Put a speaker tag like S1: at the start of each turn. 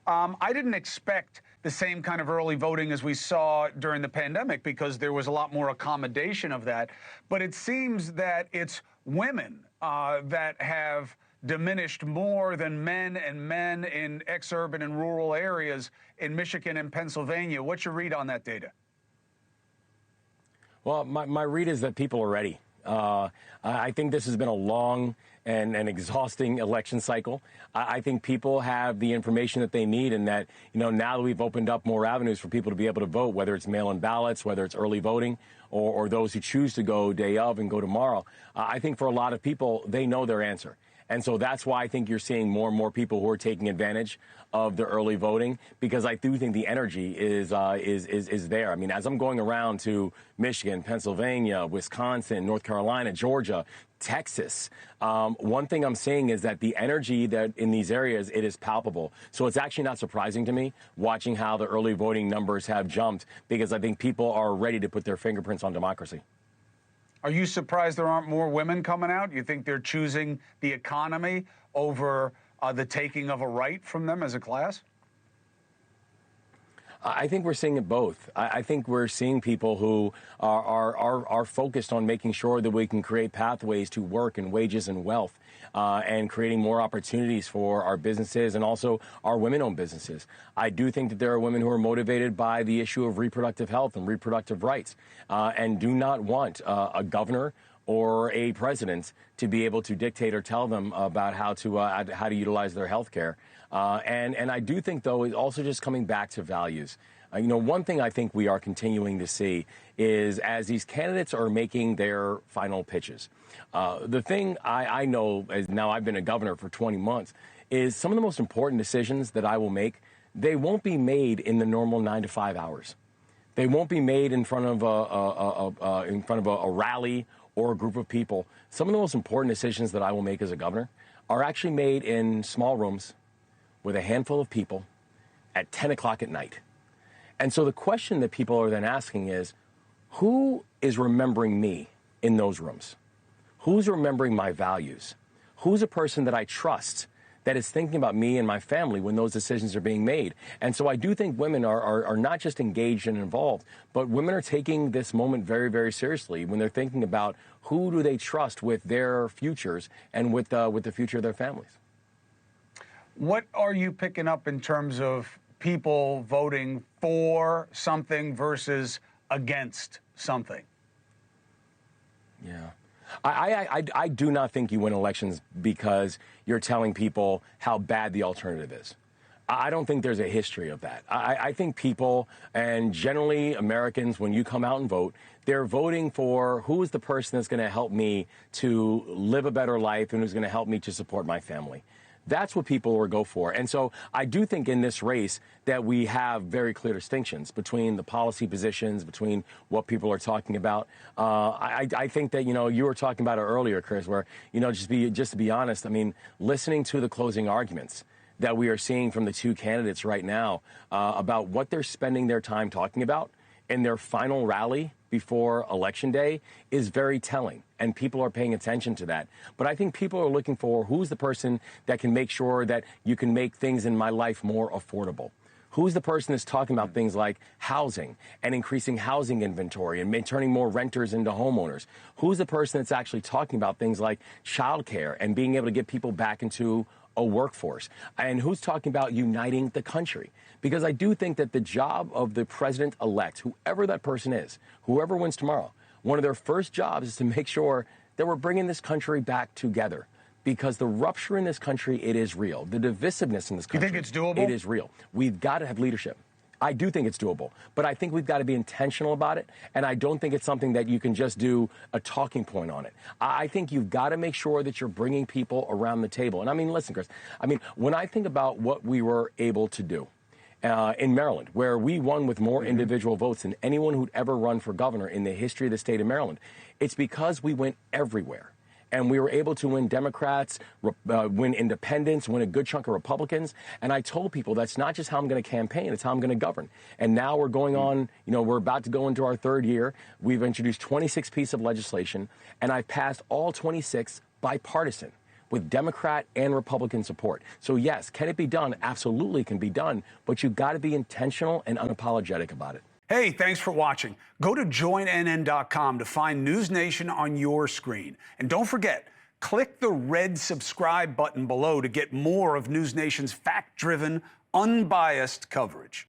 S1: I didn't expect the same kind of early voting as we saw during the pandemic because there was a lot more accommodation of that. But it seems that it's women that have diminished more than men in exurban and rural areas in Michigan and Pennsylvania. What's your read on that data?
S2: Well, my read is that people are ready. I think this has been a long and exhausting election cycle. I think people have the information that they need, and that, now that we've opened up more avenues for people to be able to vote, whether it's mail-in ballots, whether it's early voting, or those who choose to go day of and go tomorrow, I think for a lot of people, they know their answer. And so that's why I think you're seeing more and more people who are taking advantage of the early voting, because I do think the energy is there. I mean, as I'm going around to Michigan, Pennsylvania, Wisconsin, North Carolina, Georgia, Texas, one thing I'm seeing is that the energy that in these areas, it is palpable. So it's actually not surprising to me watching how the early voting numbers have jumped, because I think people are ready to put their fingerprints on democracy.
S1: Are you surprised there aren't more women coming out? You think they're choosing the economy over the taking of a right from them as a class?
S2: I think we're seeing it both. I think we're seeing people who are focused on making sure that we can create pathways to work and wages and wealth, and creating more opportunities for our businesses and also our women-owned businesses. I do think that there are women who are motivated by the issue of reproductive health and reproductive rights, and do not want a governor or a president to be able to dictate or tell them about how to utilize their health care. And I do think, though, it's also just coming back to values. One thing I think we are continuing to see is as these candidates are making their final pitches, the thing I know, as now I've been a governor for 20 months, is some of the most important decisions that I will make, they won't be made in the normal 9 to 5 hours. They won't be made in front of a rally or a group of people. Some of the most important decisions that I will make as a governor are actually made in small rooms with a handful of people at 10 o'clock at night. And so the question that people are then asking is, who is remembering me in those rooms? Who's remembering my values? Who's a person that I trust that is thinking about me and my family when those decisions are being made? And so I do think women are not just engaged and involved, but women are taking this moment very, very seriously when they're thinking about who do they trust with their futures and with the future of their families.
S1: What are you picking up in terms of people voting for something versus against something?
S2: Yeah. I do not think you win elections because you're telling people how bad the alternative is. I don't think there's a history of that. I think people, and generally Americans, when you come out and vote, they're voting for who is the person that's going to help me to live a better life and who's going to help me to support my family. That's what people will go for. And so I do think in this race that we have very clear distinctions between the policy positions, between what people are talking about. I think that, you were talking about it earlier, Chris, where, just to be honest, I mean, listening to the closing arguments that we are seeing from the two candidates right now about what they're spending their time talking about in their final rally before Election Day is very telling, and people are paying attention to that. But I think people are looking for who's the person that can make sure that you can make things in my life more affordable. Who's the person that's talking about things like housing and increasing housing inventory and turning more renters into homeowners? Who's the person that's actually talking about things like childcare and being able to get people back into a workforce? And who's talking about uniting the country? Because I do think that the job of the president-elect, whoever that person is, whoever wins tomorrow, one of their first jobs is to make sure that we're bringing this country back together. Because the rupture in this country, it is real. The divisiveness in this country,
S1: you think it's doable?
S2: It is real. We've got to have leadership. I do think it's doable, but I think we've got to be intentional about it, and I don't think it's something that you can just do a talking point on it. I think you've got to make sure that you're bringing people around the table. And I mean, listen, Chris, I mean, when I think about what we were able to do in Maryland, where we won with more individual votes than anyone who'd ever run for governor in the history of the state of Maryland, it's because we went everywhere. And we were able to win Democrats, win independents, win a good chunk of Republicans. And I told people that's not just how I'm going to campaign, it's how I'm going to govern. And now we're going on, we're about to go into our third year. We've introduced 26 pieces of legislation, and I've passed all 26 bipartisan, with Democrat and Republican support. So yes, can it be done? Absolutely can be done, but you got to be intentional and unapologetic about it.
S1: Hey, thanks for watching. Go to joinnn.com to find NewsNation on your screen. And don't forget, click the red subscribe button below to get more of NewsNation's fact-driven, unbiased coverage.